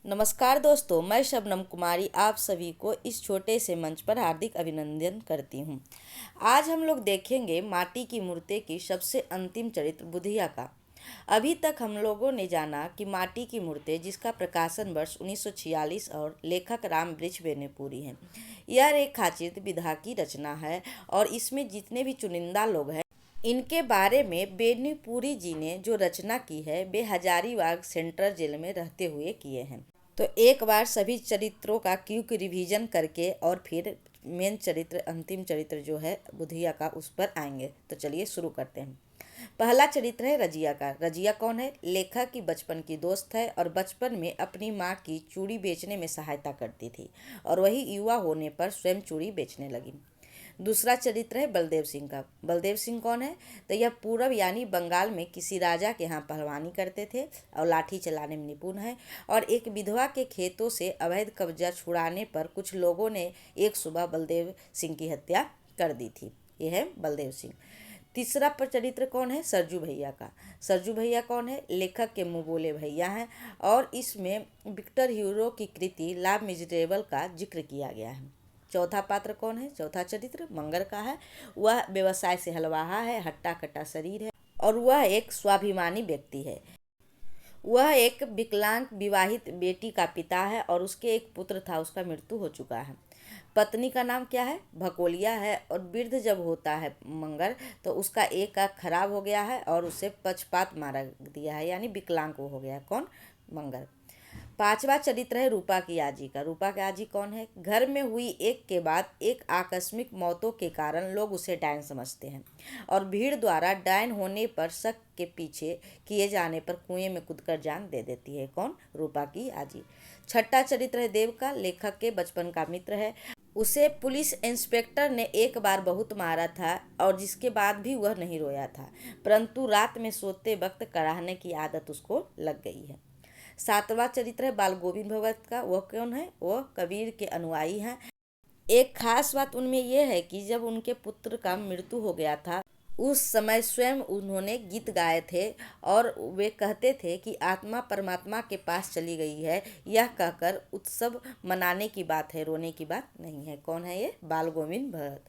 नमस्कार दोस्तों, मैं शबनम कुमारी आप सभी को इस छोटे से मंच पर हार्दिक अभिनंदन करती हूँ। आज हम लोग देखेंगे माटी की मूर्ति की सबसे अंतिम चरित्र बुधिया का। अभी तक हम लोगों ने जाना कि माटी की मूर्ति जिसका प्रकाशन वर्ष 1946 और लेखक राम वृक्षवेल ने पूरी है। यह रेखाचित्र विधा की रचना है और इसमें जितने भी चुनिंदा लोग हैं इनके बारे में बेनीपुरी जी ने जो रचना की है वे हजारीबाग सेंट्रल जेल में रहते हुए किए हैं। तो एक बार सभी चरित्रों का क्विक रिवीजन करके और फिर मेन चरित्र अंतिम चरित्र जो है बुधिया का उस पर आएंगे। तो चलिए शुरू करते हैं। पहला चरित्र है रजिया का। रजिया कौन है? लेखक की बचपन की दोस्त है और बचपन में अपनी माँ की चूड़ी बेचने में सहायता करती थी और वही युवा होने पर स्वयं चूड़ी बेचने लगी। दूसरा चरित्र है बलदेव सिंह का। बलदेव सिंह कौन है? तो यह पूर्व यानी बंगाल में किसी राजा के यहाँ पहलवानी करते थे और लाठी चलाने में निपुण है और एक विधवा के खेतों से अवैध कब्जा छुड़ाने पर कुछ लोगों ने एक सुबह बलदेव सिंह की हत्या कर दी थी। यह है बलदेव सिंह। तीसरा पर चरित्र कौन है? सरजू भैया का। सरजू भैया कौन है? लेखक के मुँह बोले भैया हैं और इसमें विक्टर ह्यूगो की कृति ला मिजरेबल का जिक्र किया गया है। चौथा पात्र कौन है? चौथा चरित्र मंगर का है। वह व्यवसाय से हलवाहा है, हट्टा कट्टा शरीर है और वह एक स्वाभिमानी व्यक्ति है। वह एक विकलांग विवाहित बेटी का पिता है और उसके एक पुत्र था, उसका मृत्यु हो चुका है। पत्नी का नाम क्या है? भकोलिया है और वृद्ध जब होता है मंगर तो उसका एक आँख खराब हो गया है और उसे पक्षपात मारा दिया है, यानी विकलांग हो गया है। कौन? मंगर। पांचवा चरित्र है रूपा की आजी का। रूपा की आजी कौन है? घर में हुई एक के बाद एक आकस्मिक मौतों के कारण लोग उसे डायन समझते हैं और भीड़ द्वारा डायन होने पर शक के पीछे किए जाने पर कुएं में कूदकर जान दे देती है। कौन? रूपा की आजी। छठा चरित्र है देव का। लेखक के बचपन का मित्र है। उसे पुलिस इंस्पेक्टर ने एक बार बहुत मारा था और जिसके बाद भी वह नहीं रोया था, परंतु रात में सोते वक्त कराहने की आदत उसको लग गई है। सातवां चरित्र है बाल गोविंद भगत का। वह कौन है? वह कबीर के अनुयायी हैं। एक खास बात उनमें यह है कि जब उनके पुत्र का मृत्यु हो गया था उस समय स्वयं उन्होंने गीत गाए थे और वे कहते थे कि आत्मा परमात्मा के पास चली गई है। यह कहकर उत्सव मनाने की बात है, रोने की बात नहीं है। कौन है ये? बाल गोविंद भगत।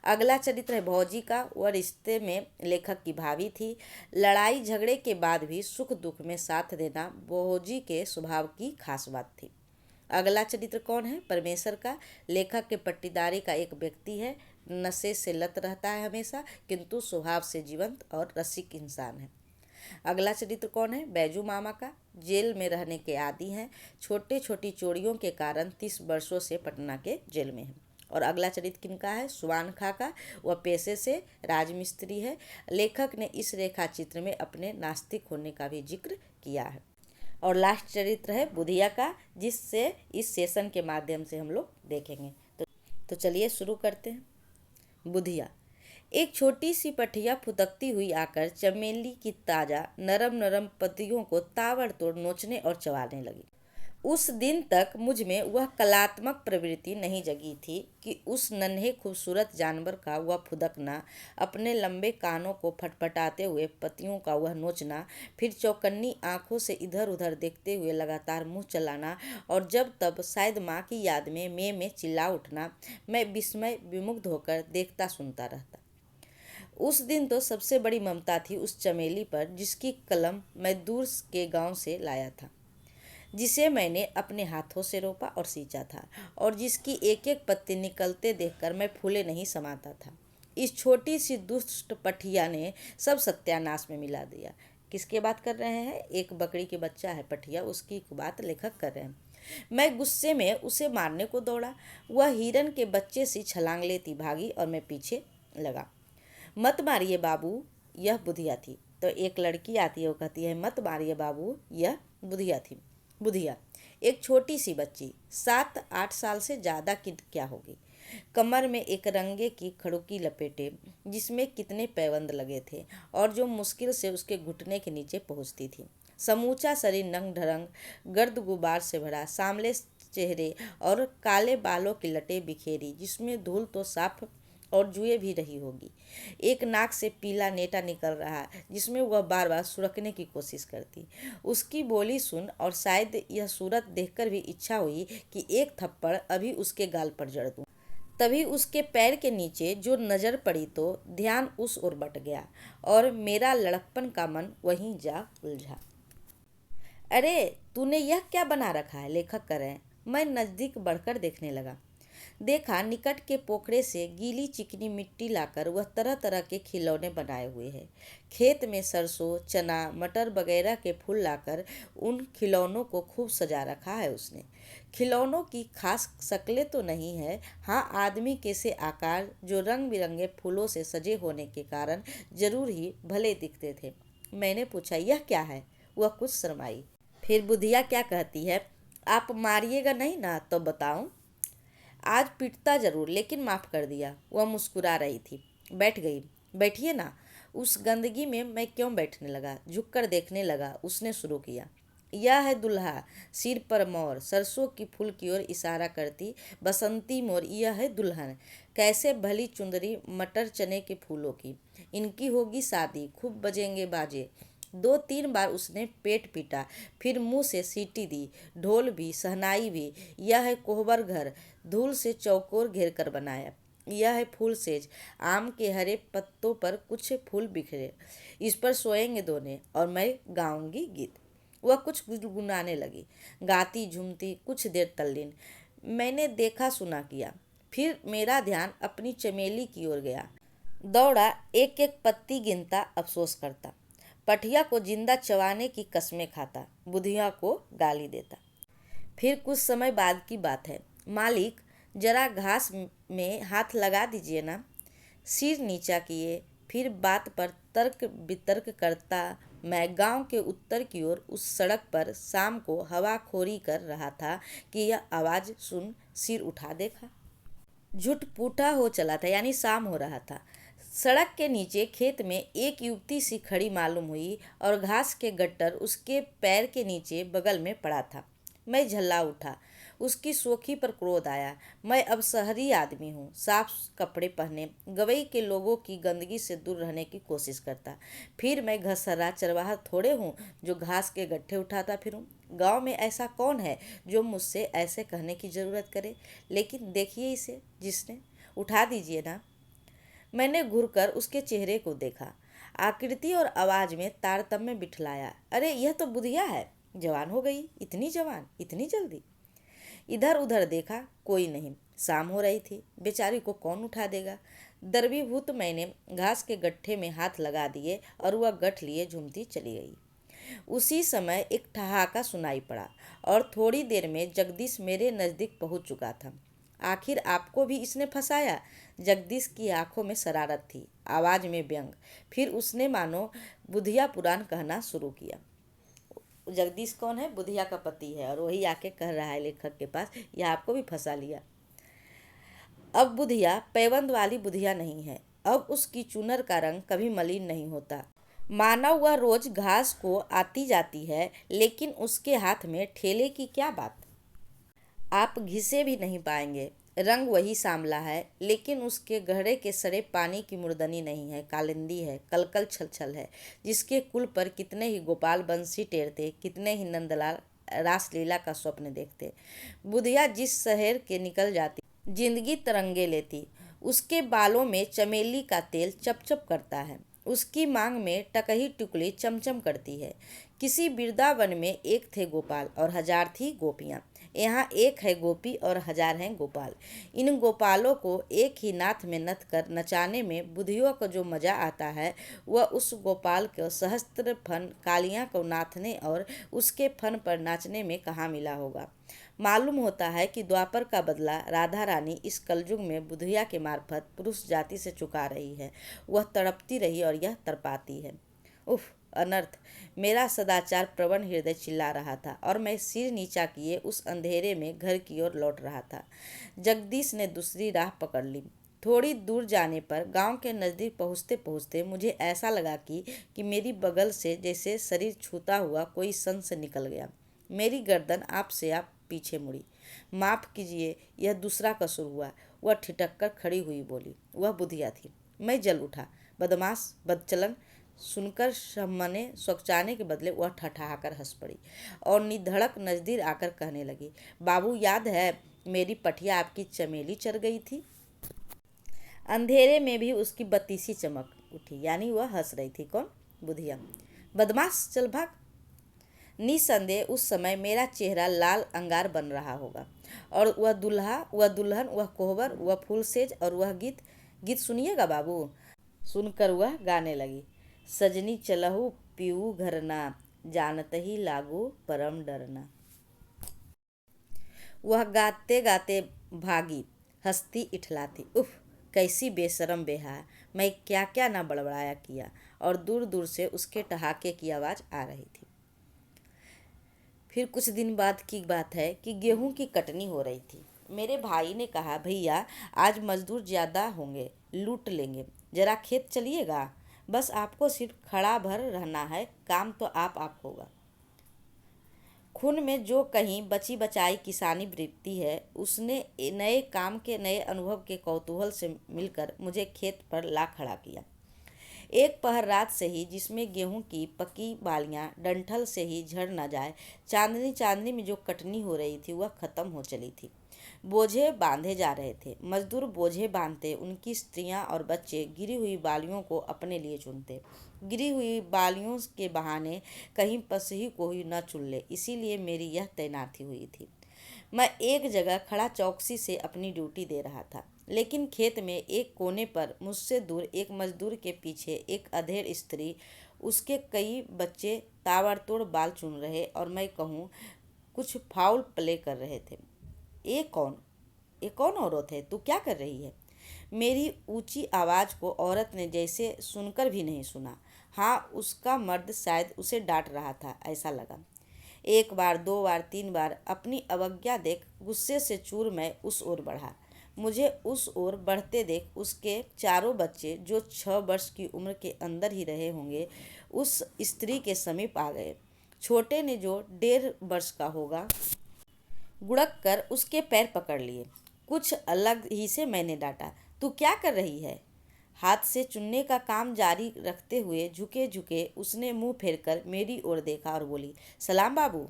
अगला चरित्र है भौजी का। वह रिश्ते में लेखक की भाभी थी। लड़ाई झगड़े के बाद भी सुख दुख में साथ देना भौजी के स्वभाव की खास बात थी। अगला चरित्र कौन है? परमेश्वर का। लेखक के पट्टीदारी का एक व्यक्ति है, नशे से लत रहता है हमेशा, किंतु स्वभाव से जीवंत और रसिक इंसान है। अगला चरित्र कौन है? बैजू मामा का। जेल में रहने के आदी हैं, छोटे छोटी चोरियों के कारण 30 वर्षों से पटना के जेल में है। और अगला चरित्र किनका है? सुवान खां का। वह पेशे से राजमिस्त्री है। लेखक ने इस रेखा चित्र में अपने नास्तिक होने का भी जिक्र किया है। और लास्ट चरित्र है बुधिया का, जिससे इस सेशन के माध्यम से हम लोग देखेंगे। तो चलिए शुरू करते हैं। बुधिया। एक छोटी सी पठिया फुदकती हुई आकर चमेली की ताज़ा नरम नरम पत्तियों को ताबड़तोड़ नोचने और चबाने लगी। उस दिन तक मुझ में वह कलात्मक प्रवृत्ति नहीं जगी थी कि उस नन्हे खूबसूरत जानवर का वह फुदकना, अपने लंबे कानों को फटफटाते हुए पत्तियों का वह नोचना, फिर चौकन्नी आंखों से इधर उधर देखते हुए लगातार मुंह चलाना और जब तब शायद माँ की याद में में चिल्ला उठना, मैं विस्मय विमुग्ध होकर देखता सुनता रहता। उस दिन तो सबसे बड़ी ममता थी उस चमेली पर जिसकी कलम मैं दूर के गांव से लाया था, जिसे मैंने अपने हाथों से रोपा और सींचा था और जिसकी एक एक पत्ती निकलते देखकर मैं फूले नहीं समाता था। इस छोटी सी दुष्ट पठिया ने सब सत्यानाश में मिला दिया। किसके बात कर रहे हैं? एक बकरी के बच्चा है पठिया, उसकी बात लेखक कर रहे हैं। मैं गुस्से में उसे मारने को दौड़ा। वह हिरन के बच्चे से छलांग लेती भागी और मैं पीछे लगा। मत मारिए बाबू, यह बुधिया थी। तो एक लड़की आती है, वो कहती है मत मारिए बाबू, यह बुधिया थी। बुधिया एक छोटी सी बच्ची, 7-8 साल से ज़्यादा की क्या होगी, कमर में एक रंगे की खड़ुकी लपेटे जिसमें कितने पैबंद लगे थे और जो मुश्किल से उसके घुटने के नीचे पहुंचती थी। समूचा शरीर नंग ढरंग गर्द गुबार से भरा, सामले चेहरे और काले बालों की लटें बिखेरी जिसमें धूल तो साफ और जुए भी रही होगी। एक नाक से पीला नेटा निकल रहा जिसमें वह बार बार सुरकने की कोशिश करती। उसकी बोली सुन और शायद यह सूरत देखकर भी इच्छा हुई कि एक थप्पड़ अभी उसके गाल पर जड़ दूं। तभी उसके पैर के नीचे जो नजर पड़ी तो ध्यान उस ओर बट गया और मेरा लड़कपन का मन वहीं जा उलझा। अरे तूने यह क्या बना रखा है? लेखक कह रहे हैं। मैं नजदीक बढ़कर देखने लगा। देखा निकट के पोखरे से गीली चिकनी मिट्टी लाकर वह तरह तरह के खिलौने बनाए हुए है। खेत में सरसों, चना, मटर वगैरह के फूल लाकर उन खिलौनों को खूब सजा रखा है उसने। खिलौनों की खास शक्लें तो नहीं है, हाँ आदमी के से आकार जो रंग बिरंगे फूलों से सजे होने के कारण जरूर ही भले दिखते थे। मैंने पूछा यह क्या है? वह कुछ शर्माई। फिर बुधिया क्या कहती है, आप मारिएगा नहीं ना तो बताऊं? आज पिटता जरूर लेकिन माफ कर दिया। वह मुस्कुरा रही थी। बैठ गई। बैठिए ना। उस गंदगी में मैं क्यों बैठने लगा? झुककर देखने लगा। उसने शुरू किया। यह है दुल्हा, सिर पर मोर, सरसों की फूल की ओर इशारा करती। बसंती मोर, यह है दुल्हन, कैसे भली चुंदरी मटर चने के फूलों की। इनकी होगी शादी, खूब बजेंगे बाजे। दो तीन बार उसने पेट पीटा, फिर मुंह से सीटी दी। ढोल भी, शहनाई भी। यह है कोहबर घर, धूल से चौकोर घेर कर बनाया। यह है फूल सेज, आम के हरे पत्तों पर कुछ फूल बिखरे। इस पर सोएंगे दोने और मैं गाऊंगी गीत। वह कुछ गुनगुनाने लगी, गाती झूमती, कुछ देर तल्लीन। मैंने देखा सुना किया। फिर मेरा ध्यान अपनी चमेली की ओर गया। दौड़ा, एक एक पत्ती गिनता, अफसोस करता। पठिया को जिंदा चबाने की कस्में खाता, बुधिया को गाली देता। फिर कुछ समय बाद की बात है। मालिक, जरा घास में हाथ लगा दीजिए ना। सिर नीचा किए, फिर बात पर तर्क वितर्क करता मैं गांव के उत्तर की ओर उस सड़क पर शाम को हवाखोरी कर रहा था कि यह आवाज़ सुन सिर उठा देखा। झुट पूठा हो चला था, यानी शाम हो रहा था। सड़क के नीचे खेत में एक युवती सी खड़ी मालूम हुई और घास के गट्टर उसके पैर के नीचे बगल में पड़ा था। मैं झल्ला उठा। उसकी शोखी पर क्रोध आया। मैं अब शहरी आदमी हूँ, साफ कपड़े पहने, गवई के लोगों की गंदगी से दूर रहने की कोशिश करता। फिर मैं घसर्रा चरवाहा थोड़े हूँ जो घास के गट्ठे उठाता फिरूँ। गांव में ऐसा कौन है जो मुझसे ऐसे कहने की ज़रूरत करे? लेकिन देखिए इसे, जिसने उठा दीजिए ना। मैंने घूरकर उसके चेहरे को देखा, आकृति और आवाज़ में तारतम्य बिठलाया। अरे यह तो बुधिया है, जवान हो गई। इतनी जवान, इतनी जल्दी? इधर उधर देखा, कोई नहीं। शाम हो रही थी, बेचारी को कौन उठा देगा। द्रवीभूत मैंने घास के गट्ठे में हाथ लगा दिए और वह गठ लिए झूमती चली गई। उसी समय एक ठहाका सुनाई पड़ा और थोड़ी देर में जगदीश मेरे नज़दीक पहुंच चुका था। आखिर आपको भी इसने फंसाया? जगदीश की आंखों में शरारत थी, आवाज़ में व्यंग। फिर उसने मानो बुधिया पुराण कहना शुरू किया। जगदीश कौन है? बुधिया का पति है, और वही आके कह रहा है लेखक के पास, यह आपको भी फंसा लिया। अब बुधिया पैबंद वाली बुधिया नहीं है। अब उसकी चुनर का रंग कभी मलिन नहीं होता। मानव वह रोज घास को आती जाती है, लेकिन उसके हाथ में ठेले की क्या बात। आप घिसे भी नहीं पाएंगे। रंग वही सांवला है, लेकिन उसके गहरे के सरे पानी की मुर्दनी नहीं है, कालिंदी है, कलकल छल छल है। जिसके कुल पर कितने ही गोपाल बंसी टेरते, कितने ही नंदलाल रासलीला का स्वप्न देखते। बुधिया जिस शहर के निकल जाती, जिंदगी तरंगे लेती। उसके बालों में चमेली का तेल चपचप करता है, उसकी मांग में टकही टुकली चमचम करती है। किसी वृंदावन में एक थे गोपाल और हजार थी गोपियाँ। यहाँ एक है गोपी और हजार हैं गोपाल। इन गोपालों को एक ही नाथ में नथ कर नचाने में बुधियों को जो मजा आता है, वह उस गोपाल को सहस्त्र फन कालियाँ को नाथने और उसके फन पर नाचने में कहाँ मिला होगा। मालूम होता है कि द्वापर का बदला राधा रानी इस कलयुग में बुधिया के मार्फत पुरुष जाति से चुका रही है। वह तड़पती रही और यह तड़पाती है। उफ, अनर्थ! मेरा सदाचार प्रवण हृदय चिल्ला रहा था और मैं सिर नीचा किए उस अंधेरे में घर की ओर लौट रहा था। जगदीश ने दूसरी राह पकड़ ली। थोड़ी दूर जाने पर गांव के नज़दीक पहुंचते पहुंचते मुझे ऐसा लगा कि मेरी बगल से जैसे शरीर छूता हुआ कोई संस निकल गया। मेरी गर्दन आप से आप पीछे मुड़ी। माफ़ कीजिए, यह दूसरा कसूर हुआ। वह ठिठक कर खड़ी हुई बोली। वह बुधिया थी। मैं जल उठा। बदमाश, बदचलन सुनकर शम्मा सोचाने के बदले वह ठठाकर हंस पड़ी और निधड़क नजदीक आकर कहने लगी, बाबू याद है मेरी पठिया आपकी चमेली चर गई थी। अंधेरे में भी उसकी बत्तीसी चमक उठी। यानी वह हंस रही थी। कौन? बुधिया। बदमाश, चल भाग। निसंदेह उस समय मेरा चेहरा लाल अंगार बन रहा होगा और वह दूल्हा, वह दुल्हन, वह कोहबर, वह फूलसेज और वह गीत। गीत सुनिएगा बाबू। सुनकर वह गाने लगी। सजनी चलहु पीऊ घरना, जानत ही लागू परम डरना। वह गाते गाते भागी, हंसती इठलाती। उफ, कैसी बेशरम बेहया। मैं क्या क्या ना बड़बड़ाया किया। और दूर दूर से उसके ठहाके की आवाज़ आ रही थी। फिर कुछ दिन बाद की बात है कि गेहूं की कटनी हो रही थी। मेरे भाई ने कहा, भैया आज मजदूर ज़्यादा होंगे, लूट लेंगे, जरा खेत चलिएगा। बस आपको सिर्फ खड़ा भर रहना है, काम तो आप होगा। खून में जो कहीं बची बचाई किसानी वृत्ति है, उसने नए काम के नए अनुभव के कौतूहल से मिलकर मुझे खेत पर ला खड़ा किया। एक पहर रात से ही, जिसमें गेहूं की पकी बालियां डंठल से ही झड़ न जाए, चांदनी चांदनी में जो कटनी हो रही थी वह खत्म हो चली थी। बोझे बांधे जा रहे थे। मजदूर बोझे बांधते, उनकी स्त्रियां और बच्चे गिरी हुई बालियों को अपने लिए चुनते। गिरी हुई बालियों के बहाने कहीं पसही कोई न चुन ले, इसीलिए मेरी यह तैनाती हुई थी। मैं एक जगह खड़ा चौकसी से अपनी ड्यूटी दे रहा था, लेकिन खेत में एक कोने पर मुझसे दूर एक मजदूर के पीछे एक अधेड़ स्त्री, उसके कई बच्चे ताबड़तोड़ बाल चुन रहे और मैं कहूँ कुछ फाउल प्ले कर रहे थे। ये कौन ये कौन औरत है? तू क्या कर रही है? मेरी ऊंची आवाज़ को औरत ने जैसे सुनकर भी नहीं सुना। हाँ, उसका मर्द शायद उसे डांट रहा था, ऐसा लगा। एक बार, दो बार, तीन बार अपनी अवज्ञा देख गुस्से से चूर मैं उस ओर बढ़ा। मुझे उस ओर बढ़ते देख उसके चारों बच्चे, जो 6 वर्ष की उम्र के अंदर ही रहे होंगे, उस स्त्री के समीप आ गए। छोटे ने, जो 1.5 वर्ष का होगा, गुड़क कर उसके पैर पकड़ लिए। कुछ अलग ही से मैंने डांटा, तू क्या कर रही है? हाथ से चुनने का काम जारी रखते हुए झुके झुके उसने मुंह फेरकर मेरी ओर देखा और बोली, सलाम बाबू।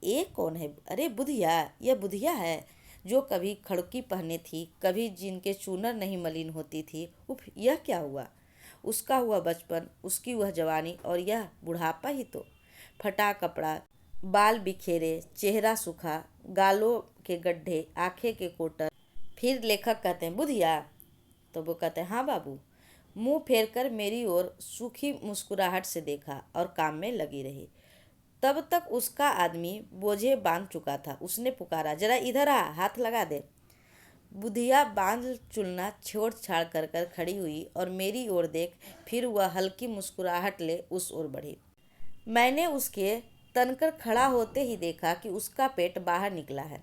ये कौन है? अरे बुधिया, यह बुधिया है जो कभी खड़की पहने थी, कभी जिनके चूनर नहीं मलिन होती थी। उफ, यह क्या हुआ? उसका हुआ बचपन, उसकी वह जवानी और यह बुढ़ापा ही तो। फटा कपड़ा, बाल बिखेरे, चेहरा सूखा, गालों के गड्ढे, आंखें के कोटर। फिर लेखक कहते हैं, बुधिया? तो वो कहते हैं, हाँ बाबू। मुंह फेरकर मेरी ओर सूखी मुस्कुराहट से देखा और काम में लगी रही। तब तक उसका आदमी बोझे बांध चुका था। उसने पुकारा, जरा इधर आ, हाथ लगा दे। बुधिया बांध चुलना छोड़ छाड़ कर कर खड़ी हुई और मेरी ओर देख फिर वह हल्की मुस्कुराहट ले उस ओर बढ़ी। मैंने उसके तनकर खड़ा होते ही देखा कि उसका पेट बाहर निकला है,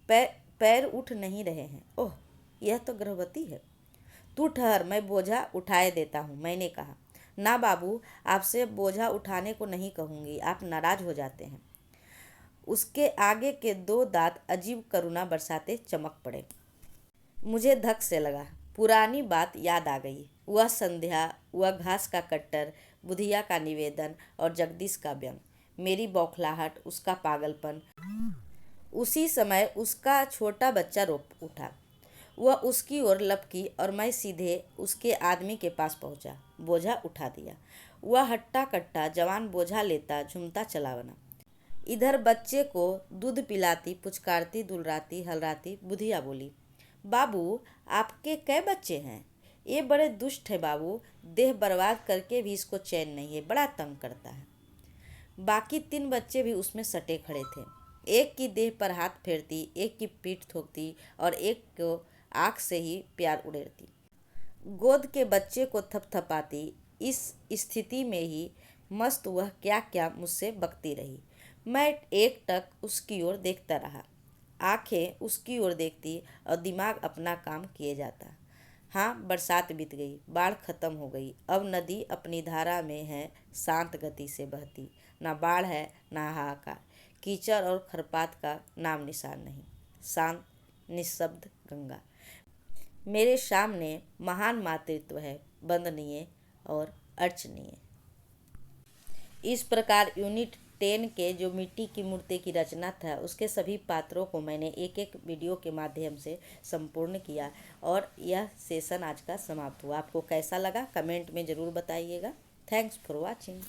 पैर उठ नहीं रहे हैं। ओह, यह तो गर्भवती है। तू ठहर, मैं बोझा उठाए देता हूँ, मैंने कहा। ना बाबू, आपसे बोझा उठाने को नहीं कहूँगी, आप नाराज हो जाते हैं। उसके आगे के 2 दांत अजीब करुणा बरसाते चमक पड़े। मुझे धक से लगा। पुरानी बात याद आ गई। वह संध्या, वह घास का कट्टर, बुधिया का निवेदन और जगदीश का व्यंग, मेरी बौखलाहट, उसका पागलपन। उसी समय उसका छोटा बच्चा रो उठा। वह उसकी ओर लपकी और मैं सीधे उसके आदमी के पास पहुंचा। बोझा उठा दिया। वह हट्टा कट्टा जवान बोझा लेता झूमता चला बना। इधर बच्चे को दूध पिलाती, पुचकारती, दुलराती, हलराती बुधिया बोली, बाबू आपके कै बच्चे हैं? ये बड़े दुष्ट है बाबू, देह बर्बाद करके भी इसको चैन नहीं है, बड़ा तंग करता है। बाकी 3 बच्चे भी उसमें सटे खड़े थे। एक की देह पर हाथ फेरती, एक की पीठ ठोकती और एक को आँख से ही प्यार उड़ेरती। गोद के बच्चे को थपथपाती। इस स्थिति में ही मस्त वह क्या क्या मुझसे बकती रही। मैं एकटक उसकी ओर देखता रहा। आंखें उसकी ओर देखती और दिमाग अपना काम किए जाता। हाँ, बरसात बीत गई, बाढ़ खत्म हो गई। अब नदी अपनी धारा में है, शांत गति से बहती। ना बाढ़ है, ना हाहाकार। कीचड़ और खरपात का नाम निशान नहीं। शांत निःशब्द गंगा। मेरे सामने महान मातृत्व है, वंदनीय और अर्चनीय। इस प्रकार यूनिट 10 के जो मिट्टी की मूर्ति की रचना था उसके सभी पात्रों को मैंने एक एक वीडियो के माध्यम से संपूर्ण किया और यह सेशन आज का समाप्त हुआ। आपको कैसा लगा कमेंट में ज़रूर बताइएगा। Thanks for watching.